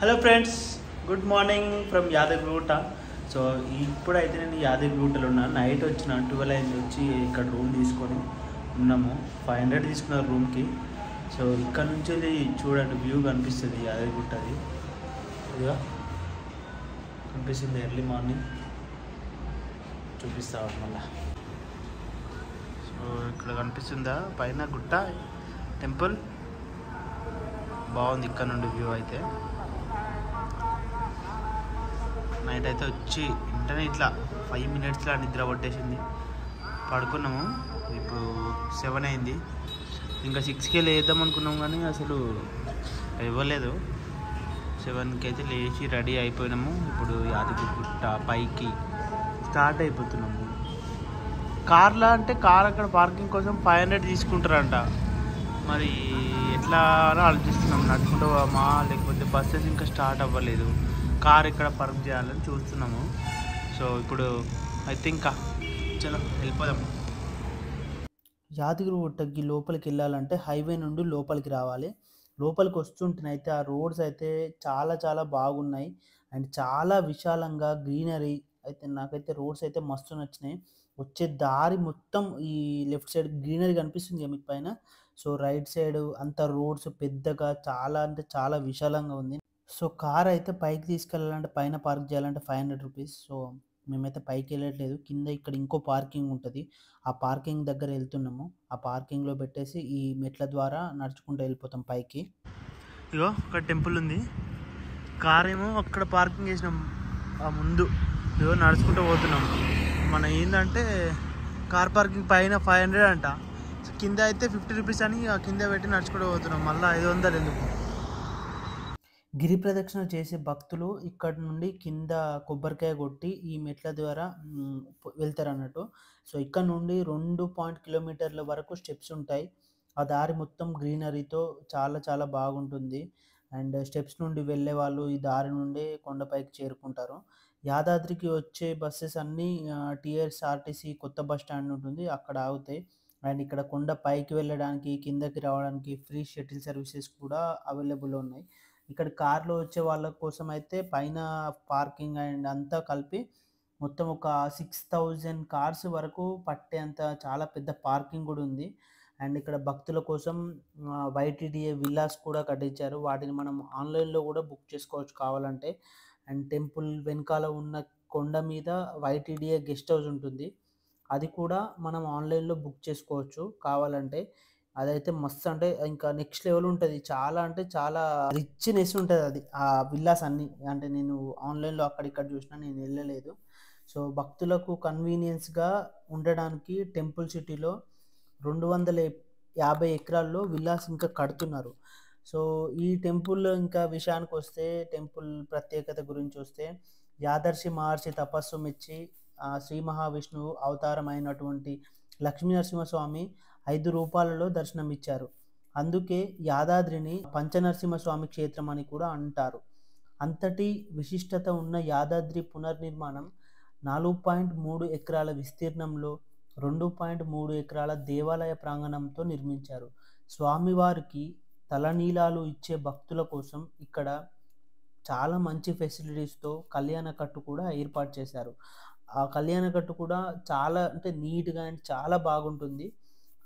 Hello friends, good morning from Yadagirigutta. So ఇప్పుడైతే నేను యాదగిరిగుట్టలో ఉన్నాను. నైట్ వచ్చిన 12 అయింది. వచ్చి ఇక్కడ రూమ్ తీసుకొని ఉన్నాము. 500 తీసుకున్నారు రూమ్కి. సో ఇక్కడ నుంచి వెళ్ళి చూడండి, వ్యూ కనిపిస్తుంది యాదగిరిగుట్టది. ఇదిగా కనిపిస్తుంది. ఎర్లీ మార్నింగ్ చూపిస్తా మళ్ళా. సో ఇక్కడ కనిపిస్తుందా పైన గుట్ట, టెంపుల్ బాగుంది. ఇక్కడ నుండి వ్యూ అయితే నైట్ అయితే వచ్చి వెంటనే ఇట్లా 5 మినిట్స్లో నిద్ర పట్టేసింది. పడుకున్నాము. ఇప్పుడు 7 అయింది. ఇంకా 6కే లేద్దాం అనుకున్నాం కానీ అసలు ఇవ్వలేదు. 7కి అయితే లేచి రెడీ అయిపోయినాము. ఇప్పుడు యాదగిరిగుట్ట పైకి స్టార్ట్ అయిపోతున్నాము. కార్లా అంటే కార్ అక్కడ పార్కింగ్ కోసం 500 తీసుకుంటారంట. మరి ఎట్లా అని ఆలోచిస్తున్నాం. నడుచుకుంటూ పోమా లేకపోతే బస్సెస్ ఇంకా స్టార్ట్ అవ్వలేదు. కార్ ఎక్కడ పార్క్ చేయాలని చూస్తున్నాము. సో ఇప్పుడు అయితే ఇంకా చలో వెళ్ళిపోదాము. యాదగిరిగుట్టకి లోపలికి వెళ్ళాలంటే హైవే నుండి లోపలికి రావాలి. లోపలికి వస్తుంటేనైతే ఆ రోడ్స్ అయితే చాలా చాలా బాగున్నాయి అండ్ చాలా విశాలంగా గ్రీనరీ అయితే. నాకైతే రోడ్స్ అయితే మస్తు నచ్చినాయి. వచ్చే దారి మొత్తం ఈ లెఫ్ట్ సైడ్ గ్రీనరీ కనిపిస్తుంది మీకు పైన. సో రైట్ సైడ్ అంతా రోడ్స్ పెద్దగా చాలా అంటే చాలా విశాలంగా ఉంది. సో కార్ అయితే పైకి తీసుకెళ్ళాలంటే, పైన పార్క్ చేయాలంటే 500 రూపీస్. సో మేమైతే పైకి వెళ్ళట్లేదు. కింద ఇక్కడ ఇంకో పార్కింగ్ ఉంటుంది. ఆ పార్కింగ్ దగ్గర వెళ్తున్నాము. ఆ పార్కింగ్లో పెట్టేసి ఈ మెట్ల ద్వారా నడుచుకుంటూ వెళ్ళిపోతాం పైకి. ఇగో ఒక టెంపుల్ ఉంది. కార్ ఏమో అక్కడ పార్కింగ్ చేసినాం ఆ ముందు. ఇగో నడుచుకుంటూ పోతున్నాం. మన ఏంటంటే కార్ పార్కింగ్ పైన 500 అంట. సో కింద అయితే 50 రూపీస్ అని ఆ కింద పెట్టి నడుచుకుంటూ పోతున్నాం. మళ్ళీ 500 ఎందుకు. గిరి ప్రదక్షిణ చేసే భక్తులు ఇక్కడ నుండి కింద కొబ్బరికాయ కొట్టి ఈ మెట్ల ద్వారా వెళ్తారు అన్నట్టు. సో ఇక్కడ నుండి 2 కిలోమీటర్ల వరకు స్టెప్స్ ఉంటాయి. ఆ దారి మొత్తం గ్రీనరీతో చాలా చాలా బాగుంటుంది. అండ్ స్టెప్స్ నుండి వెళ్ళే వాళ్ళు ఈ దారి నుండి కొండపైకి చేరుకుంటారు. యాదాద్రికి వచ్చే బస్సెస్ అన్నీ టీఎస్ఆర్టీసీ కొత్త బస్ స్టాండ్ ఉంటుంది, అక్కడ ఆగుతాయి. అండ్ ఇక్కడ కొండ పైకి వెళ్ళడానికి కిందకి రావడానికి ఫ్రీ షటిల్ సర్వీసెస్ కూడా అవైలబుల్ ఉన్నాయి. ఇక్కడ కార్లో వచ్చే వాళ్ళ కోసం అయితే పైన పార్కింగ్ అండ్ అంతా కలిపి మొత్తం ఒక 6000 కార్స్ వరకు పట్టేంత చాలా పెద్ద పార్కింగ్ కూడా ఉంది. అండ్ ఇక్కడ భక్తుల కోసం వైటీడీఏ విల్లాస్ కూడా కట్టించారు. వాటిని మనం ఆన్లైన్లో కూడా బుక్ చేసుకోవచ్చు కావాలంటే. అండ్ టెంపుల్ వెనకాల ఉన్న కొండ మీద వైటీడీఏ గెస్ట్ హౌస్ ఉంటుంది. అది కూడా మనం ఆన్లైన్లో బుక్ చేసుకోవచ్చు కావాలంటే. అదైతే మస్తు అంటే ఇంకా నెక్స్ట్ లెవెల్ ఉంటుంది. చాలా అంటే చాలా రిచ్నెస్ ఉంటుంది అది ఆ విల్లాస్ అన్నీ. అంటే నేను ఆన్లైన్లో అక్కడిక్కడ చూసినా, నేను వెళ్ళలేదు. సో భక్తులకు కన్వీనియన్స్గా ఉండడానికి టెంపుల్ సిటీలో 250 ఎకరాల్లో విల్లాస్ ఇంకా కడుతున్నారు. సో ఈ టెంపుల్ ఇంకా విషయానికి వస్తే, టెంపుల్ ప్రత్యేకత గురించి వస్తే, యాదర్శి మహర్షి తపస్సు మెచ్చి శ్రీ మహావిష్ణువు అవతారమైనటువంటి లక్ష్మీ నరసింహస్వామి 5 రూపాలలో దర్శనమిచ్చారు. అందుకే యాదాద్రిని పంచనరసింహస్వామి క్షేత్రం అని కూడా అంటారు. అంతటి విశిష్టత ఉన్న యాదాద్రి పునర్నిర్మాణం 4.3 ఎకరాల విస్తీర్ణంలో 2.3 ఎకరాల దేవాలయ ప్రాంగణంతో నిర్మించారు. స్వామివారికి తలనీలాలు ఇచ్చే భక్తుల కోసం ఇక్కడ చాలా మంచి ఫెసిలిటీస్తో కళ్యాణకట్టు కూడా ఏర్పాటు చేశారు. ఆ కళ్యాణకట్టు కూడా చాలా అంటే నీట్గా అండ్ చాలా బాగుంటుంది.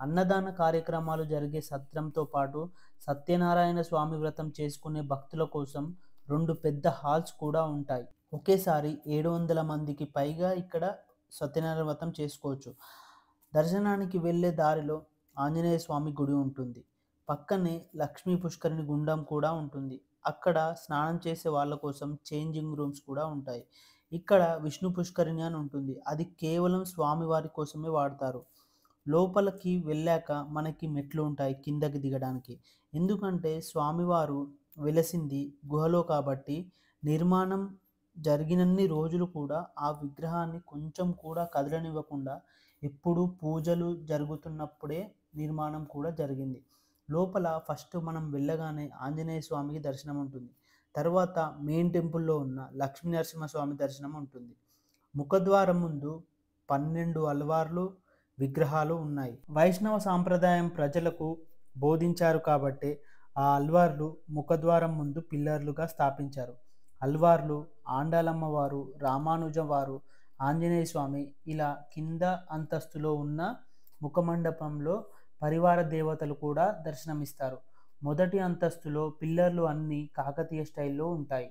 అన్నదాన కార్యక్రమాలు జరిగే సత్రంతో పాటు సత్యనారాయణ స్వామి వ్రతం చేసుకునే భక్తుల కోసం 2 పెద్ద హాల్స్ కూడా ఉంటాయి. ఒకేసారి 700 మందికి పైగా ఇక్కడ సత్యనారాయణ వ్రతం చేసుకోవచ్చు. దర్శనానికి వెళ్ళే దారిలో ఆంజనేయ స్వామి గుడి ఉంటుంది. పక్కనే లక్ష్మీ పుష్కరిణి గుండం కూడా ఉంటుంది. అక్కడ స్నానం చేసే వాళ్ళ కోసం చేంజింగ్ రూమ్స్ కూడా ఉంటాయి. ఇక్కడ విష్ణు పుష్కరిణి అని ఉంటుంది. అది కేవలం స్వామివారి కోసమే వాడతారు. లోపలికి వెళ్ళాక మనకి మెట్లు ఉంటాయి కిందకి దిగడానికి. ఎందుకంటే స్వామివారు వెలసింది గుహలో కాబట్టి నిర్మాణం జరిగినన్ని రోజులు కూడా ఆ విగ్రహాన్ని కొంచెం కూడా కదలనివ్వకుండా ఎప్పుడు పూజలు జరుగుతున్నప్పుడే నిర్మాణం కూడా జరిగింది. లోపల ఫస్ట్ మనం వెళ్ళగానే ఆంజనేయ స్వామికి దర్శనం ఉంటుంది. తర్వాత మెయిన్ టెంపుల్లో ఉన్న లక్ష్మీ నరసింహస్వామి దర్శనం ఉంటుంది. ముఖద్వారం ముందు 12 అల్వార్లు విగ్రహాలు ఉన్నాయి. వైష్ణవ సాంప్రదాయం ప్రజలకు బోధించారు కాబట్టి ఆ అల్వార్లు ముఖద్వారం ముందు పిల్లర్లుగా స్థాపించారు. అల్వార్లు, ఆండాలమ్మ వారు, రామానుజం వారు, ఆంజనేయ స్వామి ఇలా కింద అంతస్తులో ఉన్న ముఖమండపంలో పరివార దేవతలు కూడా దర్శనమిస్తారు. మొదటి అంతస్తులో పిల్లర్లు అన్నీ కాకతీయ స్టైల్లో ఉంటాయి.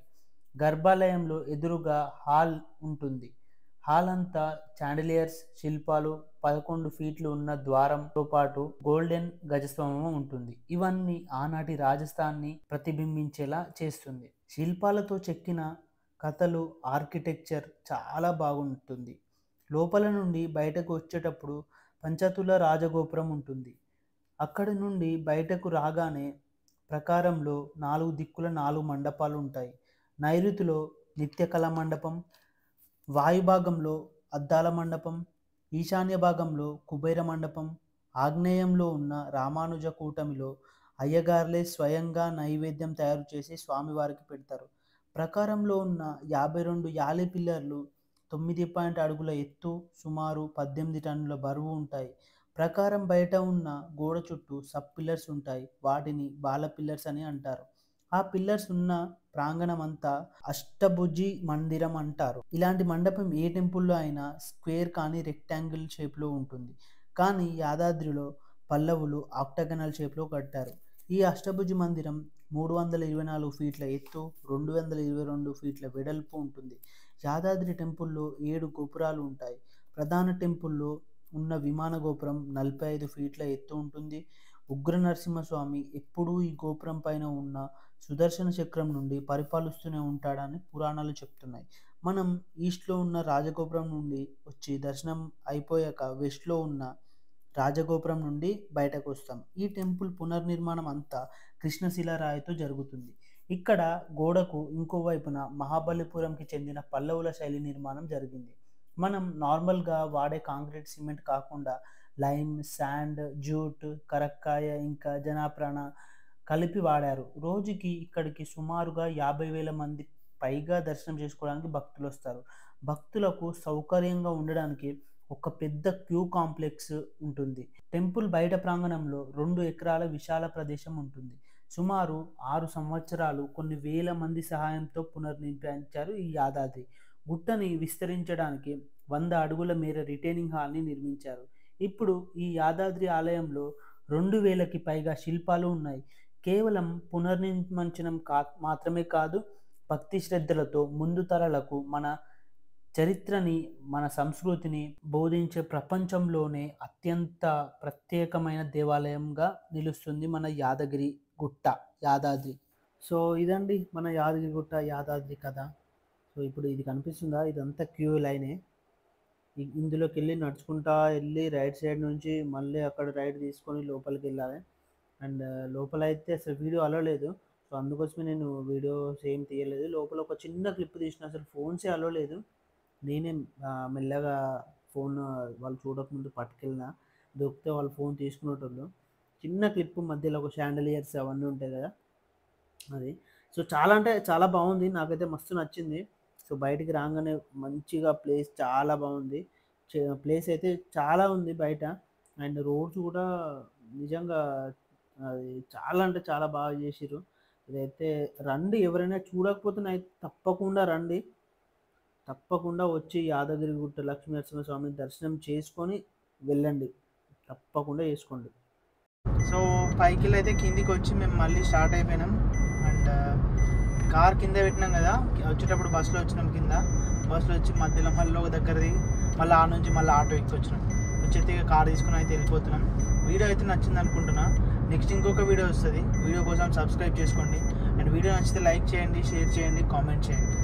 గర్భాలయంలో ఎదురుగా హాల్ ఉంటుంది. హాల్ అంతా చాండిలియర్స్, శిల్పాలు, 11 ఫీట్లు ఉన్న ద్వారంతో పాటు గోల్డెన్ గజస్తంభం ఉంటుంది. ఇవన్నీ ఆనాటి రాజస్థాన్ని ప్రతిబింబించేలా చేస్తుంది. శిల్పాలతో చెక్కిన కథలు, ఆర్కిటెక్చర్ చాలా బాగుంటుంది. లోపల నుండి బయటకు వచ్చేటప్పుడు పంచతుల రాజగోపురం ఉంటుంది. అక్కడి నుండి బయటకు రాగానే ప్రకారంలో 4 దిక్కుల 4 మండపాలు ఉంటాయి. నైరుతిలో నిత్య కళా మండపం, వాయుభాగంలో అద్దాల మండపం, ఈశాన్య భాగంలో కుబేర మండపం, ఆగ్నేయంలో ఉన్న రామానుజ కూటమిలో అయ్యగార్లే స్వయంగా నైవేద్యం తయారు చేసి స్వామివారికి పెడతారు. ప్రకారంలో ఉన్న 52 యాలి పిల్లర్లు 9 అడుగుల ఎత్తు, సుమారు 18 టన్నుల బరువు ఉంటాయి. ప్రకారం బయట ఉన్న గోడ చుట్టూ సబ్ పిల్లర్స్ ఉంటాయి. వాటిని బాల పిల్లర్స్ అని అంటారు. ఆ పిల్లర్స్ ఉన్న ప్రాంగణం అంతా అష్టభుజి మందిరం అంటారు. ఇలాంటి మండపం ఏ టెంపుల్లో అయినా స్క్వేర్ కానీ రెక్టాంగిల్ షేప్లో ఉంటుంది. కానీ యాదాద్రిలో పల్లవులు ఆక్టగనల్ షేప్లో కట్టారు. ఈ అష్టభుజి మందిరం 324 ఫీట్ల ఎత్తు, 222 ఫీట్ల వెడల్పు ఉంటుంది. యాదాద్రి టెంపుల్లో 7 గోపురాలు ఉంటాయి. ప్రధాన టెంపుల్లో ఉన్న విమాన గోపురం 45 ఫీట్ల ఎత్తు ఉంటుంది. ఉగ్ర నరసింహస్వామి ఎప్పుడూ ఈ గోపురం పైన ఉన్న సుదర్శన చక్రం నుండి పరిపాలిస్తూనే ఉంటాడని పురాణాలు చెప్తున్నాయి. మనం ఈస్ట్లో ఉన్న రాజగోపురం నుండి వచ్చి దర్శనం అయిపోయాక వెస్ట్లో ఉన్న రాజగోపురం నుండి బయటకు వస్తాం. ఈ టెంపుల్ పునర్నిర్మాణం అంతా కృష్ణశిలారాయితో జరుగుతుంది. ఇక్కడ గోడకు ఇంకో వైపున మహాబలిపురంకి చెందిన పల్లవుల శైలి నిర్మాణం జరిగింది. మనం నార్మల్గా వాడే కాంక్రీట్, సిమెంట్ కాకుండా లైమ్, శాండ్, జూట్, కరక్కాయ ఇంకా జనాప్రాణ కలిపి వాడారు. రోజుకి ఇక్కడికి సుమారుగా 50,000 మంది పైగా దర్శనం చేసుకోవడానికి భక్తులు వస్తారు. భక్తులకు సౌకర్యంగా ఉండడానికి ఒక పెద్ద క్యూ కాంప్లెక్స్ ఉంటుంది. టెంపుల్ బయట ప్రాంగణంలో 2 ఎకరాల విశాల ప్రదేశం ఉంటుంది. సుమారు 6 సంవత్సరాలు కొన్ని వేల మంది సహాయంతో పునర్నిర్మించారు ఈ యాదాద్రి గుట్టని విస్తరించడానికి 100 అడుగుల మేర రిటైనింగ్ హాల్ని నిర్మించారు. ఇప్పుడు ఈ యాదాద్రి ఆలయంలో 2,000కి పైగా శిల్పాలు ఉన్నాయి. కేవలం పునర్నిర్మించడం మాత్రమే కాదు, భక్తి శ్రద్ధలతో ముందు తరాలకు మన చరిత్రని, మన సంస్కృతిని బోధించే ప్రపంచంలోనే అత్యంత ప్రత్యేకమైన దేవాలయంగా నిలుస్తుంది మన యాదగిరి గుట్ట, యాదాద్రి. సో ఇదండి మన యాదగిరి గుట్ట, యాదాద్రి కథ. సో ఇప్పుడు ఇది కనిపిస్తుందా, ఇదంతా క్యూ లైనే. ఇందులోకి వెళ్ళి నడుచుకుంటా వెళ్ళి రైట్ సైడ్ నుంచి మళ్ళీ అక్కడ రైట్ తీసుకొని లోపలికి వెళ్ళాలి. అండ్ లోపల అయితే అసలు వీడియో అలో లేదు. సో అందుకోసమే నేను వీడియోస్ ఏం తీయలేదు. లోపల ఒక చిన్న క్లిప్ తీసిన, అసలు ఫోన్సే అలో లేదు. నేనే మెల్లగా ఫోన్ వాళ్ళు చూడకముందు పట్టుకెళ్ళిన, దొరికితే వాళ్ళు ఫోన్ తీసుకునేటోళ్ళు. చిన్న క్లిప్ మధ్యలో ఒక షాండలియర్స్ అవన్నీ ఉంటాయి కదా, అది. సో చాలా అంటే చాలా బాగుంది, నాకైతే మస్తు నచ్చింది. సో బయటికి రాగానే మంచిగా ప్లేస్ చాలా బాగుంది. ప్లేస్ అయితే చాలా ఉంది బయట. అండ్ రోడ్స్ కూడా నిజంగా అది చాలా అంటే చాలా బాగా చేసిర్రు. ఇదైతే రండి, ఎవరైనా చూడకపోతే తప్పకుండా రండి. తప్పకుండా వచ్చి యాదగిరిగుట్ట లక్ష్మీనరసింహస్వామి దర్శనం చేసుకొని వెళ్ళండి, తప్పకుండా చేసుకోండి. సో పైకి అయితే కిందికి వచ్చి మేము మళ్ళీ స్టార్ట్ అయిపోయినాం. అండ్ కార్ కింద పెట్టినాం కదా, వచ్చేటప్పుడు బస్సులో వచ్చినాం. కింద బస్సులో వచ్చి మధ్యలో మళ్ళీ ఒక దగ్గర దిగి మళ్ళీ ఆ నుంచి మళ్ళీ ఆటో ఎక్కి వచ్చినాం. వచ్చేది కార్ తీసుకుని అయితే వెళ్ళిపోతున్నాం. వీడియో అయితే నచ్చింది అనుకుంటున్నా. నెక్స్ట్ ఇంకొక వీడియో వస్తుంది. వీడియో కోసం సబ్స్క్రైబ్ చేసుకోండి. అండ్ వీడియో నచ్చితే లైక్ చేయండి, షేర్ చేయండి, కామెంట్ చేయండి.